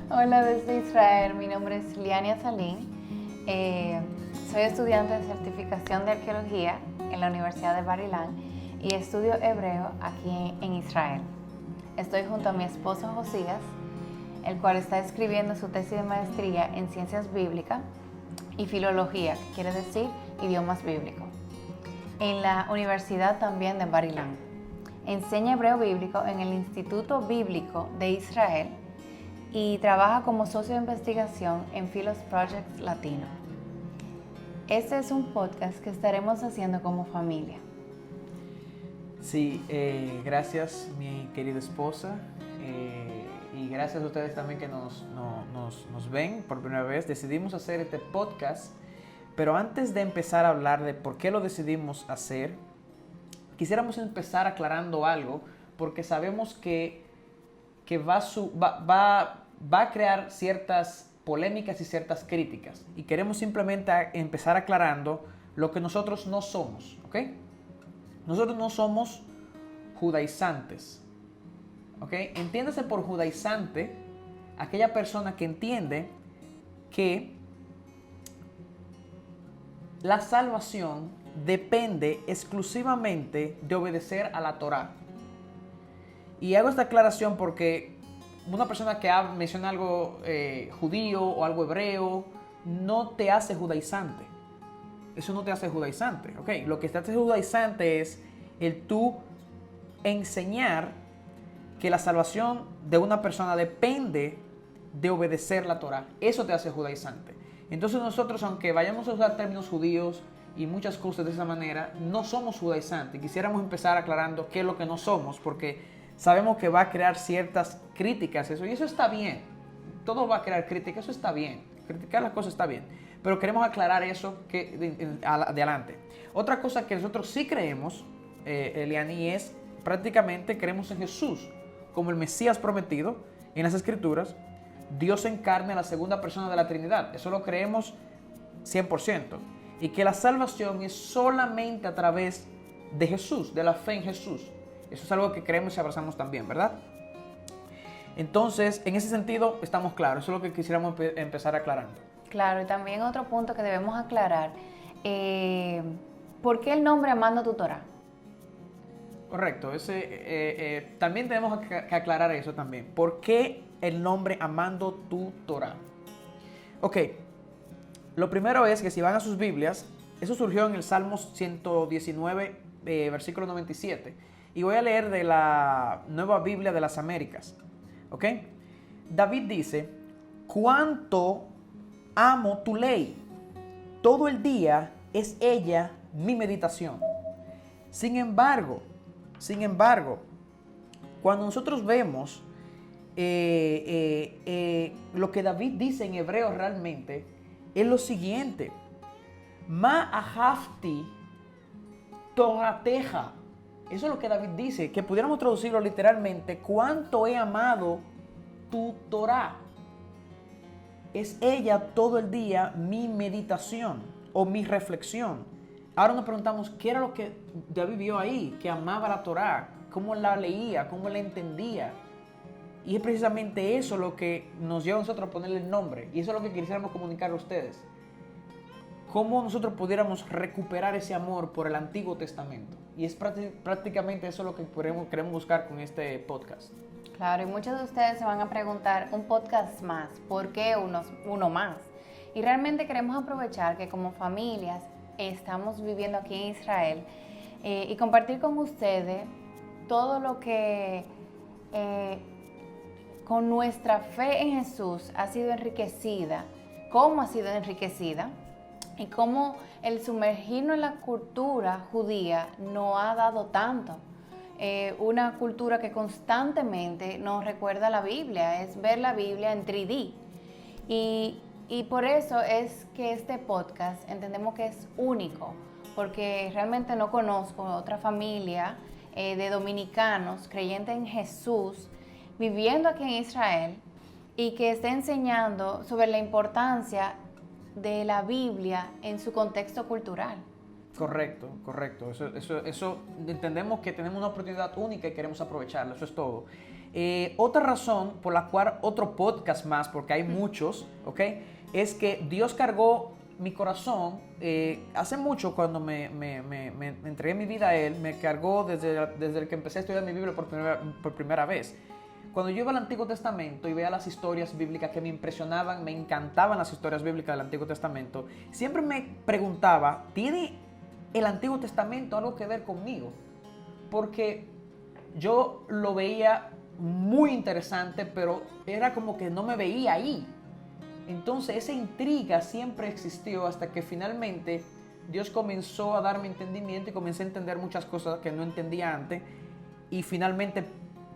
Hola desde Israel, mi nombre es Liania Salim, soy estudiante de certificación de arqueología en la Universidad de Bar Ilan y estudio hebreo aquí en Israel. Estoy junto a mi esposo Josías, el cual está escribiendo su tesis de maestría en ciencias bíblicas y filología, que quiere decir idiomas bíblicos, en la Universidad también de Bar Ilan. Enseña hebreo bíblico en el Instituto Bíblico de Israel y trabaja como socio de investigación en Philos Project Latino. Este es un podcast que estaremos haciendo como familia. Sí, gracias mi querida esposa y gracias a ustedes también que nos ven por primera vez. Decidimos hacer este podcast, pero antes de empezar a hablar de por qué lo decidimos hacer, quisiéramos empezar aclarando algo, porque sabemos que va a crear ciertas polémicas y ciertas críticas. Y queremos simplemente empezar aclarando lo que nosotros no somos, ¿ok? Nosotros no somos judaizantes, ¿ok? Entiéndase por judaizante aquella persona que entiende que la salvación depende exclusivamente de obedecer a la Torá. Y hago esta aclaración porque una persona que menciona algo judío o algo hebreo no te hace judaizante. Eso no te hace judaizante, ¿ok? Lo que te hace judaizante es el tú enseñar que la salvación de una persona depende de obedecer la Torá. Eso te hace judaizante. Entonces nosotros, aunque vayamos a usar términos judíos y muchas cosas de esa manera, no somos judaizantes. Quisiéramos empezar aclarando qué es lo que no somos, porque sabemos que va a crear ciertas críticas eso, y eso está bien. Todo va a crear críticas, eso está bien. Criticar las cosas está bien. Pero queremos aclarar eso de adelante. Otra cosa que nosotros sí creemos, Eliani, es prácticamente creemos en Jesús como el Mesías prometido en las Escrituras, Dios en carne, la segunda persona de la Trinidad. Eso lo creemos 100%. Y que la salvación es solamente a través de Jesús, de la fe en Jesús. Eso es algo que creemos y abrazamos también, ¿verdad? Entonces, en ese sentido, estamos claros. Eso es lo que quisiéramos empezar aclarando. Claro, y también otro punto que debemos aclarar, ¿por qué el nombre Amando tu Torá? Correcto, también tenemos que aclarar eso también. ¿Por qué el nombre Amando tu Torá? Ok, lo primero es que si van a sus Biblias, eso surgió en el Salmo 119, versículo 97. Y voy a leer de la Nueva Biblia de las Américas. ¿Ok? David dice, cuánto amo tu ley, todo el día es ella mi meditación. Sin embargo, cuando nosotros vemos lo que David dice en hebreo realmente, es lo siguiente. Ma ahafti torateja. Eso es lo que David dice, que pudiéramos traducirlo literalmente, cuánto he amado tu Torá. Es ella todo el día mi meditación o mi reflexión. Ahora nos preguntamos, ¿qué era lo que David vio ahí? Que amaba la Torá, cómo la leía, cómo la entendía. Y es precisamente eso lo que nos lleva a nosotros a ponerle el nombre. Y eso es lo que quisiéramos comunicar a ustedes. Cómo nosotros pudiéramos recuperar ese amor por el Antiguo Testamento. Y es prácticamente eso lo que queremos buscar con este podcast. Claro, y muchos de ustedes se van a preguntar, un podcast más, ¿por qué uno más? Y realmente queremos aprovechar que como familias estamos viviendo aquí en Israel y compartir con ustedes todo lo que con nuestra fe en Jesús ha sido enriquecida, cómo ha sido enriquecida y cómo el sumergirnos en la cultura judía nos ha dado tanto. Una cultura que constantemente nos recuerda la Biblia, es ver la Biblia en 3D. Y por eso es que este podcast entendemos que es único, porque realmente no conozco otra familia de dominicanos creyentes en Jesús viviendo aquí en Israel y que esté enseñando sobre la importancia de la Biblia en su contexto cultural. Correcto, correcto. Eso entendemos que tenemos una oportunidad única y queremos aprovecharla, eso es todo. Otra razón por la cual otro podcast más, porque hay muchos, ¿ok? Es que Dios cargó mi corazón hace mucho cuando me entregué mi vida a Él, me cargó desde el que empecé a estudiar mi Biblia por primera vez. Cuando yo iba al Antiguo Testamento y veía las historias bíblicas que me impresionaban, me encantaban las historias bíblicas del Antiguo Testamento, siempre me preguntaba, ¿tiene el Antiguo Testamento algo que ver conmigo? Porque yo lo veía muy interesante, pero era como que no me veía ahí. Entonces esa intriga siempre existió hasta que finalmente Dios comenzó a darme entendimiento y comencé a entender muchas cosas que no entendía antes y finalmente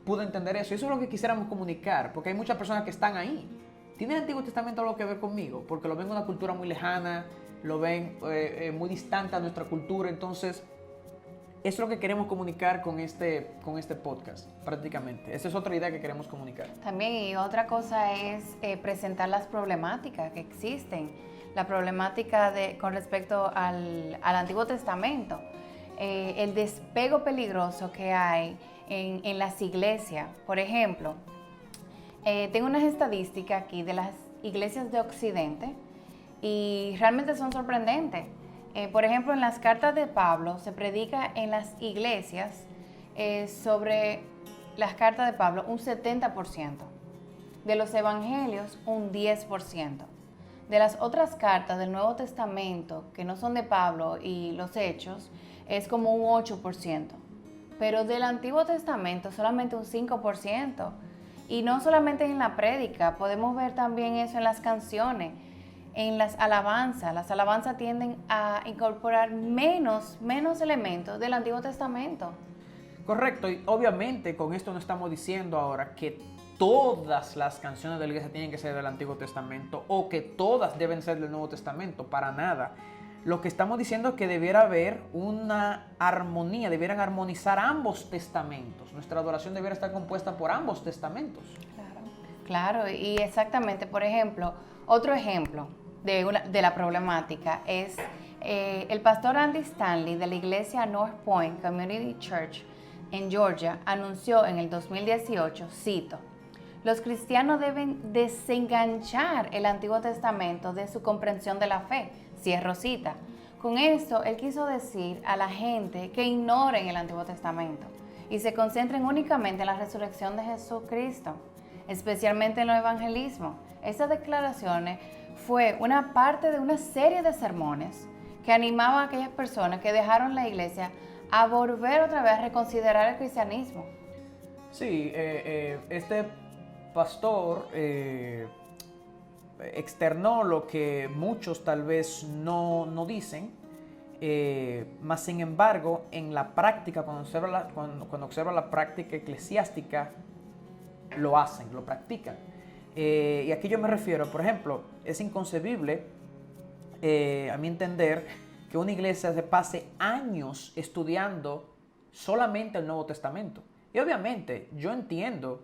pude entender eso. Y eso es lo que quisiéramos comunicar, porque hay muchas personas que están ahí. ¿Tiene el Antiguo Testamento algo que ver conmigo? Porque lo ven en una cultura muy lejana, lo ven muy distante a nuestra cultura. Entonces, eso es lo que queremos comunicar con este podcast, prácticamente. Esa es otra idea que queremos comunicar. También, y otra cosa es presentar las problemáticas que existen. La problemática con respecto al Antiguo Testamento. El despego peligroso que hay en las iglesias. Por ejemplo, tengo unas estadísticas aquí de las iglesias de Occidente y realmente son sorprendentes. Por ejemplo, en las cartas de Pablo se predica en las iglesias sobre las cartas de Pablo un 70%, de los evangelios un 10%, de las otras cartas del Nuevo Testamento que no son de Pablo y los Hechos es como un 8%, pero del Antiguo Testamento solamente un 5%. Y no solamente en la prédica, podemos ver también eso en las canciones, en las alabanzas. Las alabanzas tienden a incorporar menos elementos del Antiguo Testamento. Correcto, y obviamente con esto no estamos diciendo ahora que todas las canciones de la iglesia tienen que ser del Antiguo Testamento o que todas deben ser del Nuevo Testamento, para nada. Lo que estamos diciendo es que debiera haber una armonía, debieran armonizar ambos testamentos. Nuestra adoración debiera estar compuesta por ambos testamentos. Claro, y exactamente, por ejemplo, otro ejemplo de la problemática es el pastor Andy Stanley de la iglesia North Point Community Church en Georgia anunció en el 2018, cito, los cristianos deben desenganchar el Antiguo Testamento de su comprensión de la fe, cierro cita. Con esto, él quiso decir a la gente que ignoren el Antiguo Testamento y se concentren únicamente en la resurrección de Jesucristo, especialmente en los evangelismos. Estas declaraciones fue una parte de una serie de sermones que animaba a aquellas personas que dejaron la iglesia a volver otra vez a reconsiderar el cristianismo. Sí, este pastor externó lo que muchos tal vez no dicen, mas sin embargo en la práctica, cuando observa la práctica eclesiástica, lo hacen, lo practican. Y aquí yo me refiero, por ejemplo, es inconcebible, a mi entender, que una iglesia se pase años estudiando solamente el Nuevo Testamento. Y obviamente yo entiendo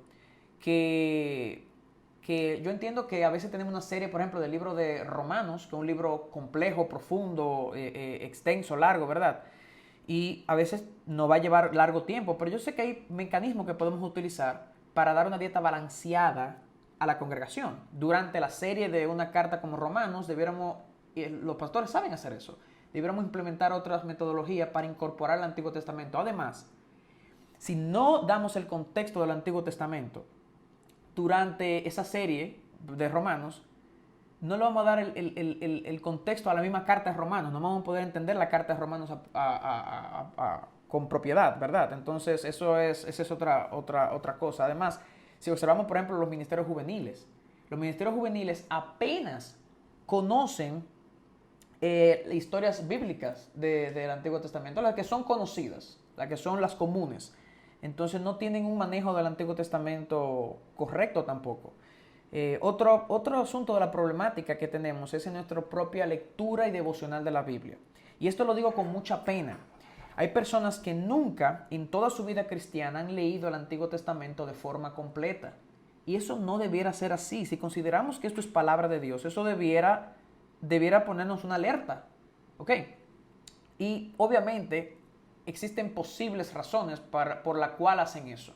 que a veces tenemos una serie, por ejemplo, del libro de Romanos, que es un libro complejo, profundo, extenso, largo, ¿verdad? Y a veces nos va a llevar largo tiempo, pero yo sé que hay mecanismos que podemos utilizar para dar una dieta balanceada a la congregación. Durante la serie de una carta como Romanos, los pastores saben hacer eso, debiéramos implementar otras metodologías para incorporar el Antiguo Testamento. Además, si no damos el contexto del Antiguo Testamento durante esa serie de Romanos, no le vamos a dar el contexto a la misma carta de Romanos, no vamos a poder entender la carta de Romanos con propiedad, ¿verdad? Entonces, esa es otra cosa. Además, si observamos, por ejemplo, los ministerios juveniles apenas conocen historias bíblicas del Antiguo Testamento, las que son conocidas, las que son las comunes. Entonces no tienen un manejo del Antiguo Testamento correcto tampoco. Otro asunto de la problemática que tenemos es en nuestra propia lectura y devocional de la Biblia. Y esto lo digo con mucha pena. Hay personas que nunca en toda su vida cristiana han leído el Antiguo Testamento de forma completa. Y eso no debiera ser así. Si consideramos que esto es palabra de Dios, eso debiera ponernos una alerta. ¿Ok? Y obviamente existen posibles razones por la cual hacen eso.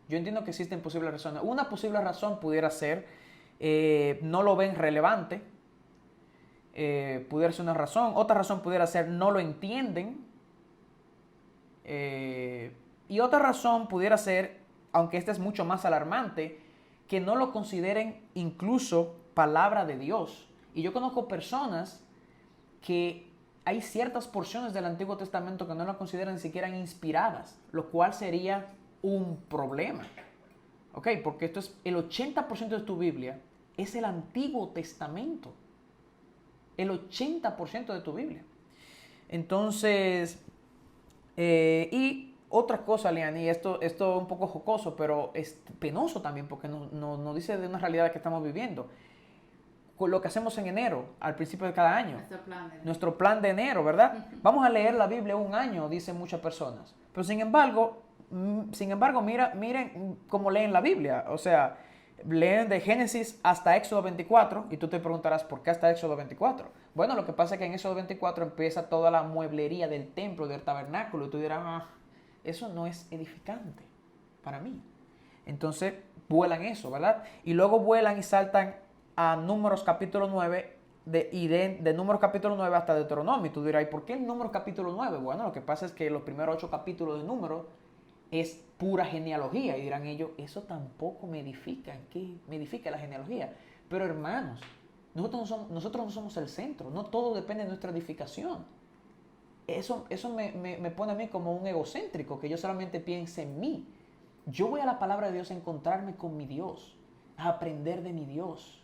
Yo entiendo que existen posibles razones. Una posible razón pudiera ser no lo ven relevante. Pudiera ser una razón. Otra razón pudiera ser no lo entienden. Y otra razón pudiera ser, aunque esta es mucho más alarmante, que no lo consideren incluso palabra de Dios. Y yo conozco personas que hay ciertas porciones del Antiguo Testamento que no la consideran ni siquiera inspiradas, lo cual sería un problema. ¿Ok? Porque esto es el 80% de tu Biblia es el Antiguo Testamento. El 80% de tu Biblia. Entonces, y otra cosa, Liani, esto es un poco jocoso, pero es penoso también porque nos dice de una realidad que estamos viviendo. Con lo que hacemos en enero, al principio de cada año. Nuestro plan de enero, ¿verdad? Vamos a leer la Biblia un año, dicen muchas personas. Pero sin embargo, miren cómo leen la Biblia. O sea, leen de Génesis hasta Éxodo 24 y tú te preguntarás, ¿por qué hasta Éxodo 24? Bueno, lo que pasa es que en Éxodo 24 empieza toda la mueblería del templo, del tabernáculo, y tú dirás, eso no es edificante para mí. Entonces, vuelan eso, ¿verdad? Y luego vuelan y saltan a Números capítulo 9 de Números capítulo 9 hasta Deuteronomio. Y tú dirás, ¿y por qué el Números capítulo 9? Bueno, lo que pasa es que los primeros 8 capítulos de Números es pura genealogía. Y dirán ellos, eso tampoco me edifica. ¿Qué me edifica la genealogía? Pero hermanos, nosotros no somos el centro. No todo depende de nuestra edificación. Eso me pone a mí como un egocéntrico, que yo solamente piense en mí. Yo voy a la palabra de Dios a encontrarme con mi Dios, a aprender de mi Dios,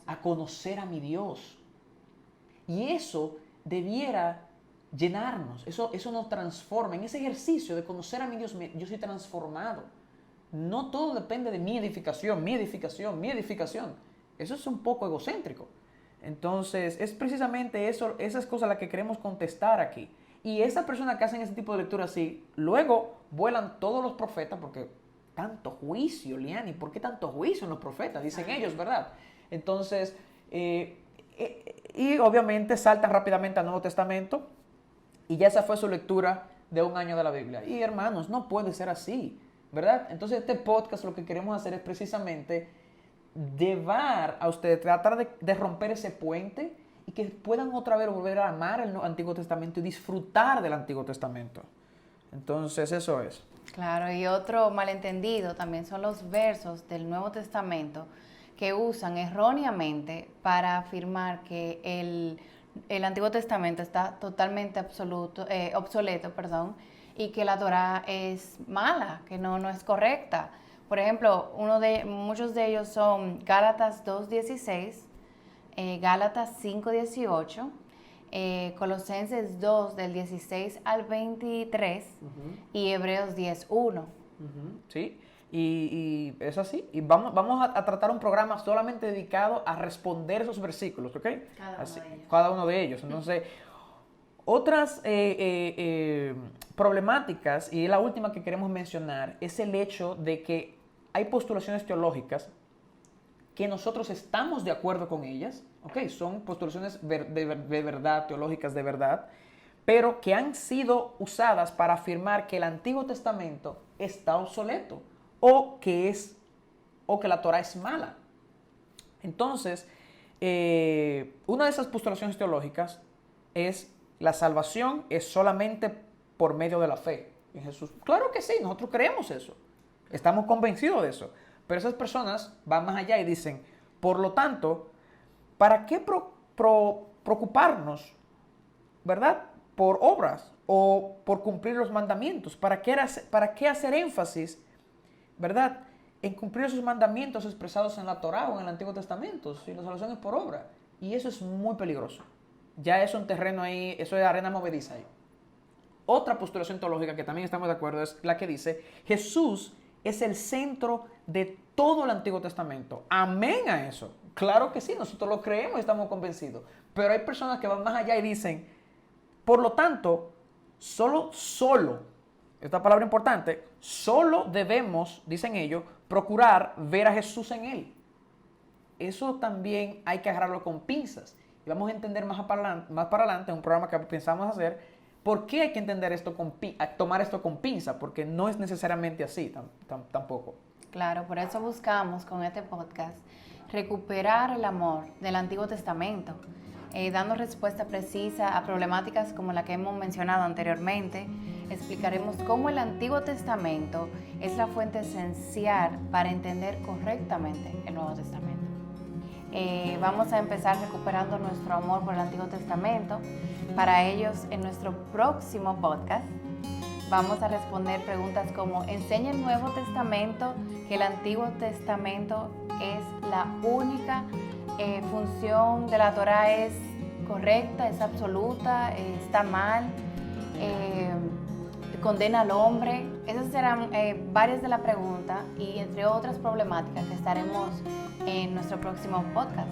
a conocer a mi Dios. Y eso debiera llenarnos, eso nos transforma. En ese ejercicio de conocer a mi Dios, yo soy transformado. No todo depende de mi edificación. Eso es un poco egocéntrico. Entonces, es precisamente eso, esas cosas las que queremos contestar aquí. Y esas personas que hacen ese tipo de lectura así, luego vuelan todos los profetas, porque tanto juicio, Liani, ¿por qué tanto juicio en los profetas? Dicen ellos, ¿verdad? Entonces, y obviamente saltan rápidamente al Nuevo Testamento, y ya esa fue su lectura de un año de la Biblia. Y hermanos, no puede ser así, ¿verdad? Entonces, este podcast lo que queremos hacer es precisamente llevar a ustedes, tratar de romper ese puente y que puedan otra vez volver a amar el Antiguo Testamento y disfrutar del Antiguo Testamento. Entonces, eso es. Claro, y otro malentendido también son los versos del Nuevo Testamento que usan erróneamente para afirmar que el Antiguo Testamento está totalmente obsoleto, y que la Torá es mala, que no es correcta. Por ejemplo, muchos de ellos son Gálatas 2:16, Gálatas 5:18, Colosenses 2 del 16 al 23 y Hebreos 10:1. Sí, y es así. Y vamos a tratar un programa solamente dedicado a responder esos versículos, ¿ok? Cada uno de ellos. Entonces, otras problemáticas, y la última que queremos mencionar, es el hecho de que hay postulaciones teológicas que nosotros estamos de acuerdo con ellas, ¿ok? Son postulaciones de verdad, teológicas de verdad, pero que han sido usadas para afirmar que el Antiguo Testamento está obsoleto o que la Torá es mala. Entonces, una de esas postulaciones teológicas es la salvación es solamente por medio de la fe en Jesús. Claro que sí, nosotros creemos eso. Estamos convencidos de eso. Pero esas personas van más allá y dicen, por lo tanto, ¿para qué preocuparnos, verdad, por obras o por cumplir los mandamientos? ¿Para qué hacer énfasis, verdad, en cumplir esos mandamientos expresados en la Torá o en el Antiguo Testamento? Si la salvación es por obra. Y eso es muy peligroso. Ya es un terreno ahí, eso es arena movediza ahí. Otra postulación teológica que también estamos de acuerdo es la que dice, Jesús es el centro de todo el Antiguo Testamento. Amén a eso. Claro que sí, nosotros lo creemos y estamos convencidos. Pero hay personas que van más allá y dicen, por lo tanto, solo, esta palabra importante, solo debemos, dicen ellos, procurar ver a Jesús en él. Eso también hay que agarrarlo con pinzas. Y vamos a entender más para adelante, un programa que pensamos hacer, ¿Por qué hay que entender esto tomar esto con pinza? Porque no es necesariamente así tampoco. Claro, por eso buscamos con este podcast recuperar el amor del Antiguo Testamento, dando respuesta precisa a problemáticas como la que hemos mencionado anteriormente. Explicaremos cómo el Antiguo Testamento es la fuente esencial para entender correctamente el Nuevo Testamento. Vamos a empezar recuperando nuestro amor por el Antiguo Testamento. Para ellos, en nuestro próximo podcast, vamos a responder preguntas como: ¿enseña el Nuevo Testamento que el Antiguo Testamento es la única función de la Torá, es correcta, es absoluta, está mal, condena al hombre? Esas serán varias de las preguntas y entre otras problemáticas que estaremos en nuestro próximo podcast.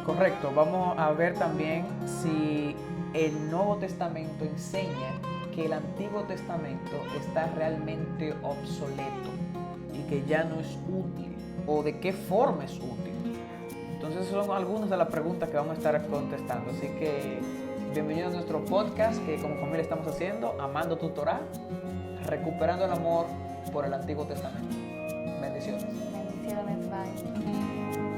Correcto, vamos a ver también si el Nuevo Testamento enseña que el Antiguo Testamento está realmente obsoleto y que ya no es útil, o de qué forma es útil. Entonces son algunas de las preguntas que vamos a estar contestando, así que bienvenido a nuestro podcast que como familia estamos haciendo, Amando tu Torá, recuperando el amor por el Antiguo Testamento. Bendiciones. Bendiciones, bye.